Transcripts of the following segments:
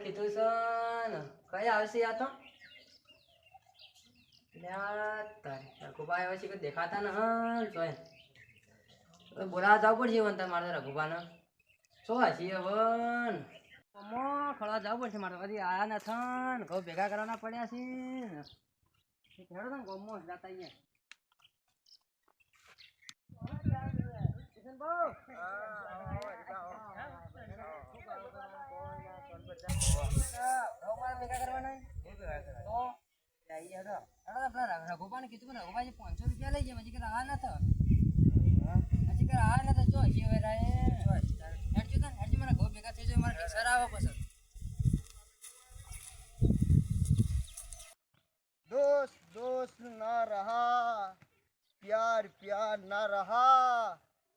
કીધું છે ને કઈ આવશે આ તો રઘુભાઈ આવે છે કે દેખાતા ને હા જોય બોલાવા જવું પડશે વન મારે રઘુભાને શું હસી હવે ખળવા જવું પડશે મારે હજી આયા નથી ઘઉં ભેગા કરવાના પડ્યા છે હેડો ને ગમો જાતા અહીંયા રઘુભાઈ કીધું રઘુભાઈ 500 રૂપિયા લઈ જાય પછી આ નથી પછી આ નથી જો હજી હવે હેડજો મારા ઘઉં ભેગા થઈ જાય મારા ઢીસર આવે પછી दोस्त दोस्त ना रहा प्यार प्यार ना रहा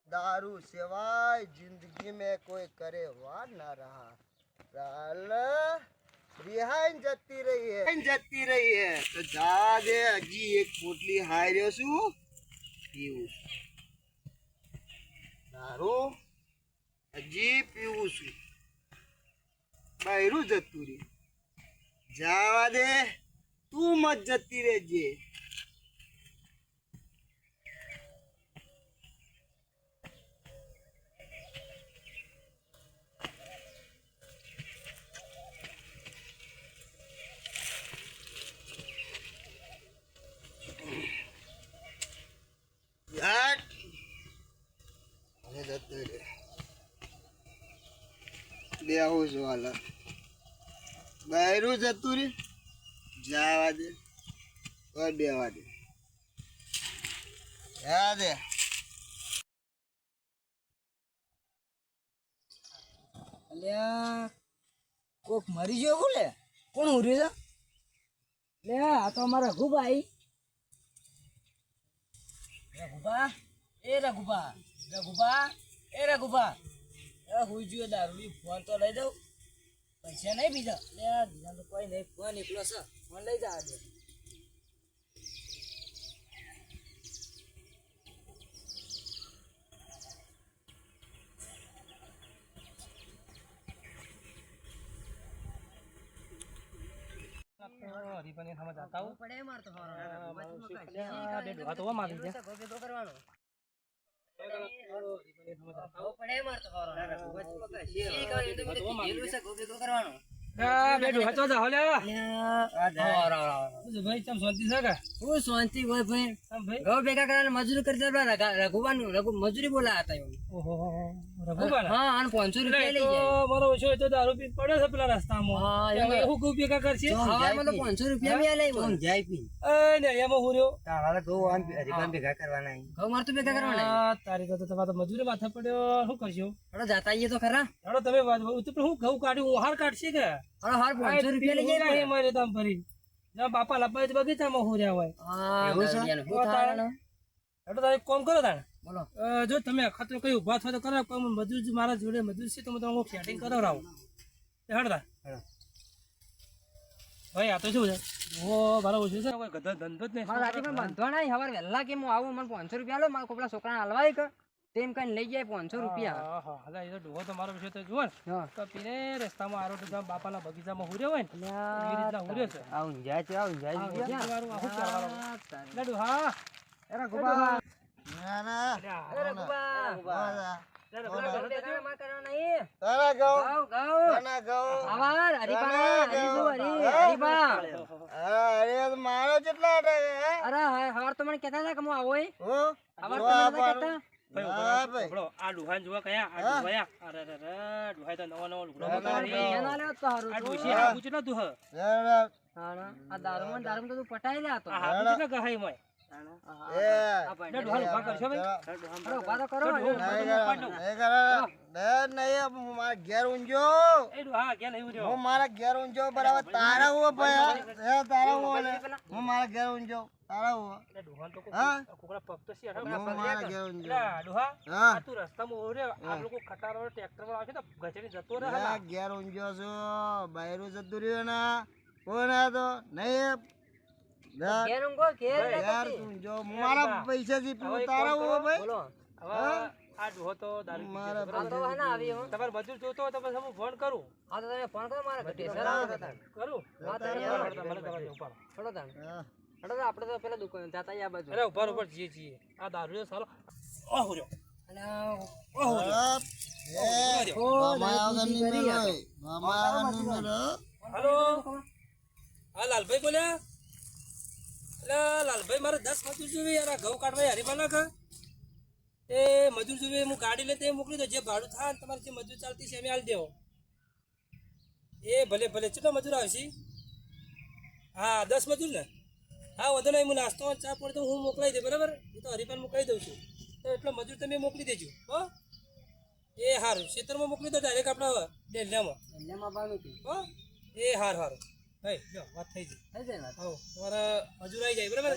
दारू सिवाय जिंदगी में कोई करे हुआ ना रहा रिहाइन जती रही है तो जा दे हजी एक पोटली हार्यो છું પીવું દારૂ હજી પીવું છું બૈરું જતું રે જવા દે તું મત જતી રહેજે યાર અને જતો રે બેહું છું હાલ બૈરું જતું રે જવા દે કોઈ બેવા દે જવા દે અલ્યા કોક મરી ગયો બોલે કોણ ઉર્યું છે લે આ તો અમારા રઘુભાઈ રઘુભા હુઈ ગયો દારૂ ફોન તો લઈ દઉં પૈસા નહીં બીજા લે બીજા તો કોઈ નહીં ફોન એકલો છે ફોન લઈ જા દે હરીફાની સમજ આતા હું પડે મારતો કરવાનો મજૂરી કરતા મજૂરી બોલાયા હતા 500 રૂપિયા મારો ઓછો તો દારૂ પી પડે છે પેલા રસ્તામાં એવું કઉ ભેગા કરશે 500 રૂપિયા લઈ જાય પી એમાં હું રહ્યો તારા ઘઉં ભેગા કરવાના ઘઉં માર તો ભેગા કરવાના તારી તો તમારે મજૂરી માથે પડ્યો શું કરશો જાતા આવીએ તો ખરા તમે હું ઘઉં કાઢ્યું હાર કાઢશે કે હાર 500 રૂપિયા લઈ જાય મારે તમ ફરી બાપા લાપા બગીચામાં હું રહ્યા હોય તારે કોમ કરો તારે બોલો જો તમે ખતરો કઈ ઉભા થો તો કરો મજૂર મારા જોડે મજૂર છે તો હું સેટિંગ કરાવરાવું હડતા ભાઈ આ તો શું છે મારો ઓછું છે કોઈ ગધો ધંધો જ નહીં બંધો નહીં હવાર વહેલા કેમ હું આવું મને 500 રૂપિયા લો મારા કોપલા છોકરાને હલવાય કે તેમ કઈ લઈ જાય 500 રૂપિયા હા એ તો ડોહો તો મારો વિષય તો જુઓ ને તો પીને રસ્તામાં આરો તો બાપાના બગીચામાં હુર્યો હોય ને એવી રીતના હુર્યો છે આવું જાય છે મારું આવું ચાલવાનું લડુ હા એરા ગુબા ના ના એરા ગુબા મારો જેટલા અરે હવાર તો મને કેતા હતા કે હું આવો આ ડુહાન જોવા કયા આ ડુહાયા અરે ડુહાય તો નવો નવો લુગડો આ દારૂમાં તો તું પટાઈ લે તો ગહાઈ મોય ઘેર ઊંજો મારા ઘેર ઊંજો બરાબર તારા હું તારા હું મારા ઘેર ઊંજો તારા હું ઘેર ઊંજો છો બહારું જતું રહ્યું ને કોણ તો નહીં મારા પૈસા થી તારા ભાઈ આ ડોહો તો દારૂ પી મારા ગયો, બરાબર? આ તો હે ને આવી હું. તમારે મજૂર જોતો હોય તો પછી હું ફોન કરું. હા તો તમે ફોન કરો મારા ઘરે ઢેસર આવે તો તાણ. કરું? હા તો મને યાર. તમારે ઉપાડો. હળો તાણ. હા. હળો તો આપણે તો પેલા દુકાન જાતા આયા બાજુ. અરે ઉપર ઉપર જીએ. આ દારૂ સારો. ઓહો રહ્યો. અને ઓહો રહ્યો. એ, મામા વગરની મેલો. મામા વગરની મેલો. હલો. હા લાલભાઈ બોલ્યા? એટલે લાલભાઈ મારે 10 મજૂર જોઈએ યાર, આ ઘઉં કાઢવા હરીફા નાખા. એ મજૂર જોઈએ હું ગાડી લે તે મોકલી દો, જે ભાડું થાય ને તમારે જે મજૂર ચાલતી છે એમ હાલ દેવો. એ ભલે ભલે કેટલા મજૂર આવશે? હા 10 મજૂર ને? હા વધુ નહીં, હું નાસ્તો ચા પડે તો હું મોકલાઈ દે, બરાબર? એ તો હરીફાને મોકલાઈ દઉં છું. તો એટલો મજૂર તમે મોકલી દેજો. હો એ સારું, ખેતરમાં મોકલી દો ડાયરેક્ટ આપણા ડેલિયામાં. એમાં પાડું તું. હો એ સારું. ભાઈ જો વાત થઈ ગઈ. થઈ જાય વાત. હો તમારા મજૂર આવી જાય, બરાબર?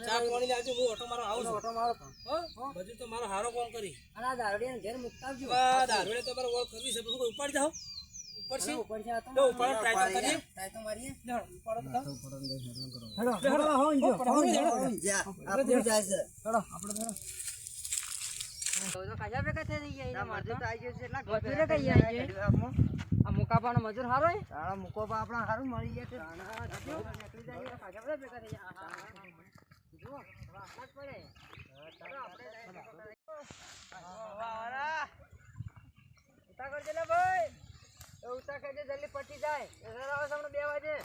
ચા પાણી લાવજો, હું ઓટો મારો આવું છું. ઓટો મારો તો. હો મજૂર તો મારો હારો કોમ કરી. અને આ દારૂડિયાને ઘેર મૂકતા આવજો. દારૂડે તો મારે ઓળખ કરવી છે, પણ હું ઉપાડી જાઉં. ઉપરથી ઉપર છે આ તો. તો ઉપાડો ટ્રાય તો કરીએ. ટ્રાય તો મારીએ. લે, ઉપાડો તો. હેડો હેડો હોઈ જો. જા, આપણું જાય છે. હેડો આપણે તો. તો કાજા ભેગા થઈ ગયા મજૂર તો આવી ગયું છે, એટલા મજૂરે કઈ આવી ગયા? આ મુકાપાનો મજૂર હારો હે? તારા મુકોબા આપણા હારું મળી ગયા છે. નીકળી જાય કાજા બધા ભેગા થઈ ગયા. જુઓ આટલા જ પડે. હેડો આપણે ઉતા કરજે ને ભાઈ. એ ઉતા કરજે જલ્દી પટી જાય. એ આવો સામે 2 વાગે.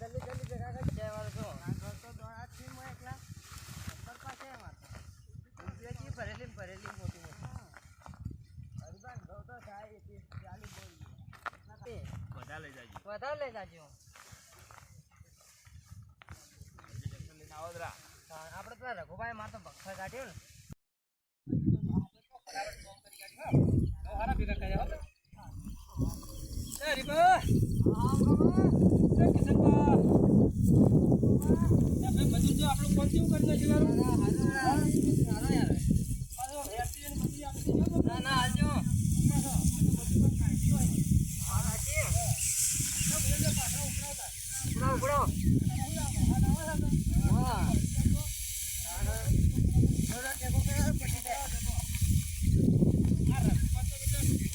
જલ્દી જલ્દી ભેગા કર જય વાળો છો. તો દોડા થી માં એકલા ઉપર પાસે મારતો ભરેલી ભરેલી મોટી મોટી હરીબાન ઘઉં તો થાય 40 બોલ વધારે લઈ જાજો. આપણે પેલા રઘુભાઈ માર તો ભખા કાઢ્યો ને. હારા ભેગા કર્યા હો. એ રીબા. એ કિશનબા. એ ભાઈ મજૂર જો આપણું કોણ કેવું કરી નાખ્યું યાર? હાલો યાર. પાછો હેરતી ને બધી આપી દેજો. ના ના હાલજો. ઉપડો. હા.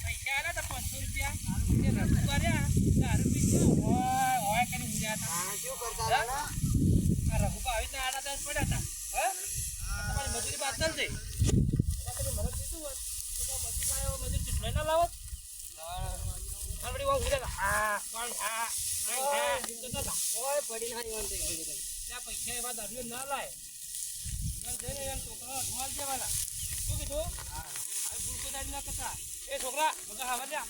પૈસા આલા તા 500 રૂપિયા. તે રઘુ કર્યા. દારૂ પી ગયો. ઓય કરીને ઊંઘ્યા હતા. શું કરતા હતા? આ રઘુબા આવી રીતે આડા દાસ પડ્યા હતા. હા? તમારી મજૂરી બાદ ચાલશે. એટલે મને કીધું હોત તો મજૂર લાવ્યો, મજૂર ચૂંટણી ના લાવત. આ વળી ઊંઘી જતા. આ કોણ આ જતા હતા. ઓય પડી ના રીવાન થઈ ગઈ. ત્યાં પૈસા એવા દારૂ ના લાય. જઈને એમ છોકરા ધોવાલ દેવાના. શું કીધું? હા. આ ભૂલકો દાડી ના કરતા. એ છોકરા બધા હાવા જા.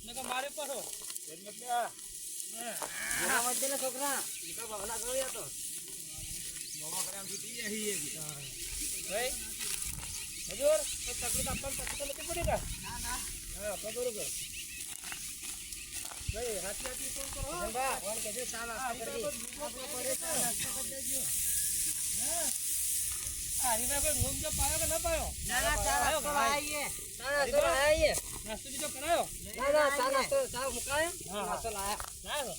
નકર મારે પાછો. જેના મધ્ય ને છોકરા તો ભાવના ગળ્યા તો. ભાઈ મજૂર તો તકલીફ આપવાની તકલીફ નથી પડી ને? હા તો બરોબર. ભાઈ હાથી હાથી ફોન કરો હો. બા ફોન કરજો ચા નાસ્તો કરી. આપણે પડે ચા નાસ્તો કરી દેજો. હા આ રીના ભાઈ રૂમ જો પાયો કે ન પાયો? ના ના ચા નાસ્તો લાવીએ. ચા નાસ્તો લાવીએ. નાસ્તો બીજો કરાયો? ના ના ચા નાસ્તો ચા મુકાયો. હા. નાસ્તો લાયા. લાયો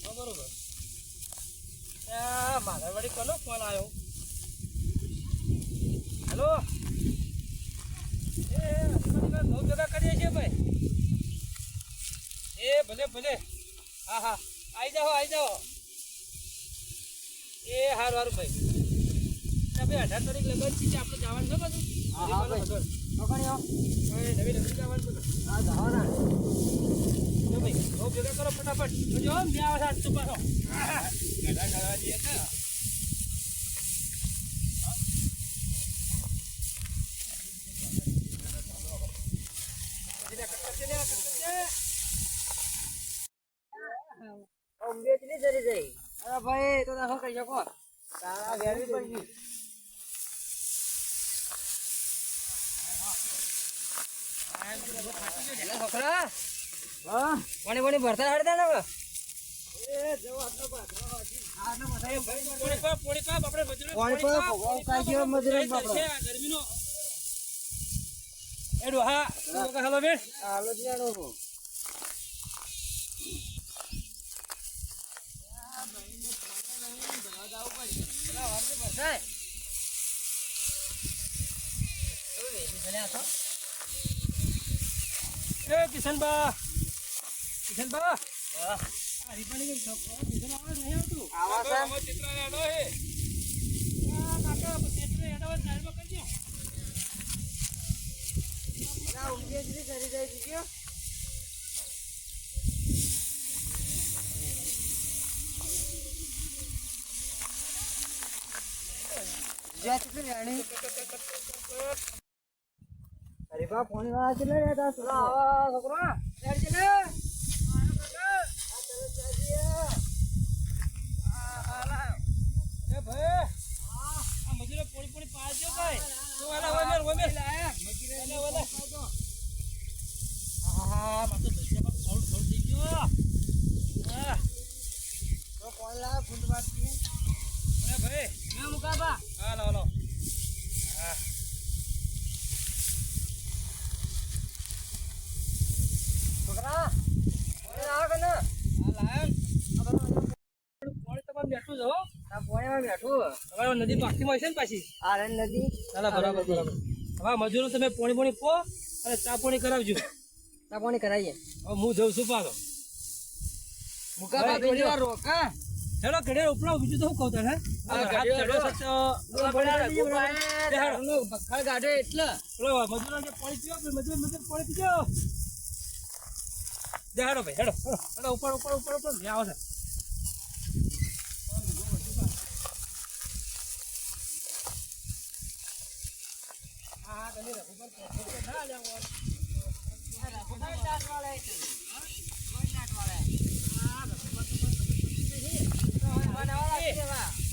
તો બરોબર. મારા વળી કોનો ફોન આવ્યો? હેલો એ હસમતના 9 જગા કરીએ છીએ ભાઈ. એ ભલે ભલે. હા હા આવી જાઓ. એ હારું ભાઈ. ભાઈ 18 તારીખ લગન છે આપણે જવાનું છે બધું. હા ભાઈ. પકડ્યો. નવી જવાનું બધું. હા જવાના. જો ભાઈ 9 ભેગા કરો ફટાફટ. જો આમ બે આવે છે પાછો. ગડા ગડા જઈએ ને. બેચલી જરી જઈ. અરે ભાઈ તો શું કરી શકો? તારા વેરવી પડી. છોકરા હા પાણી પાણી ભરતા હાડતા ને હવે. પોણી પાપ આપણે મજૂરી કોણ પર ભગવાન કાઈ ગયો મજૂરી બાપડા ગરમીનો એડો હા હાલો બેન હાલો જીયાડો એ કિશનબા આ રીપાણી કે કિશન આવાજ નહીં આવતું આવા છે ચિત્ર એડો હે કાકા ચિત્ર એડો સાઈડમાં કરજો ના ઊંઘી કરી જાય દીકરીઓ જ્યાં ચૂકી જાણી અરે બા ફોન વાળા છે ને તા સુનો આવા છોકરો લેડ છે ને એ ભાઈ આ મજૂરે પોણી પાડજો ભાઈ તો વાલા ઓમેર હા બાતો દસ્યા પર થોડ થઈ ગયો હા તો કોણ લા ફૂંડ મારતી એ ભાઈ મેં મુકા બા હાલો હા છોકરા ઓય આવ કે ના પોણી તમારે બેઠું છો આ પોણીમાં બેઠું તમારે નદી પાકીમાં છે ને પાછી આ રણ નદી ચાલો બરાબર હવે મજૂરો તમે પોણી પો અને ચા પોણી કરાવજો તા પોણી કરાઈએ હવે હું જઉં છું પાછો મુકા બા બેજો રોકા હેડો ઘડે ઉપડાવ બીજું તો શું કહું તને બખડ ગાડે એટલે મજૂરો જે પાણી પીવો મજૂર પાણી પીજો હેડો ભાઈ હેડો ઉપર આવે છે હા તમે રઘુબર ના જાવ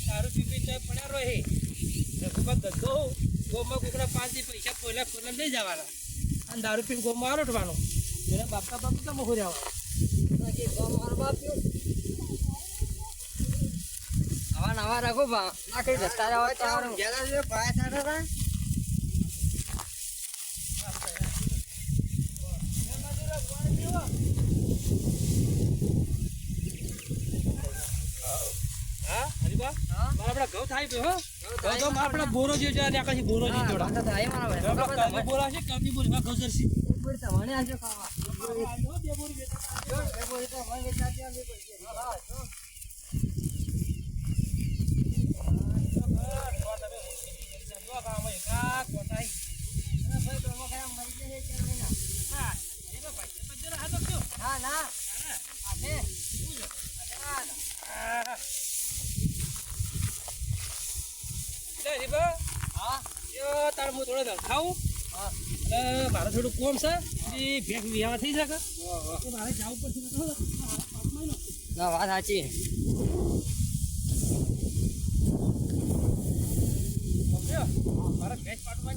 દારૂ પીપી તો પડ્યા રહે રઘુબર ધંધો ગોમાં કોકના 5 થી પૈસા પોલા લઈ જવાના અને દારૂ પીને ગોમાં આરોટવાનો એના બાપકા બાપ તો મોહો જાવ આવા નવા રાખો બા આ કઈ જતા રહેવા તારું જ્યાદા જે પાય થાડા તા હા હરીબા મારા ઘઉં થાય પે હો ઘઉં તો આપણા બોરો જે છે અને આકાશી બોરો જે જોડા આ તો થાય મારા ભાઈ આપણા કાલી બોરા છે કાલી બોરી માં ઘઉં જરસી બોલ તમને આજો ખાવા બે બોરી બેટા બે બોલ તો મને વેચા દે બે પડશે ના ના આને તાર હું થોડો ખાવું મારે થોડું કોમ છે એ ભેંસ વિહાવા થઈ શકે મારે જવું પડશે ના વાત સાચી મારે ભેંસ પાટવા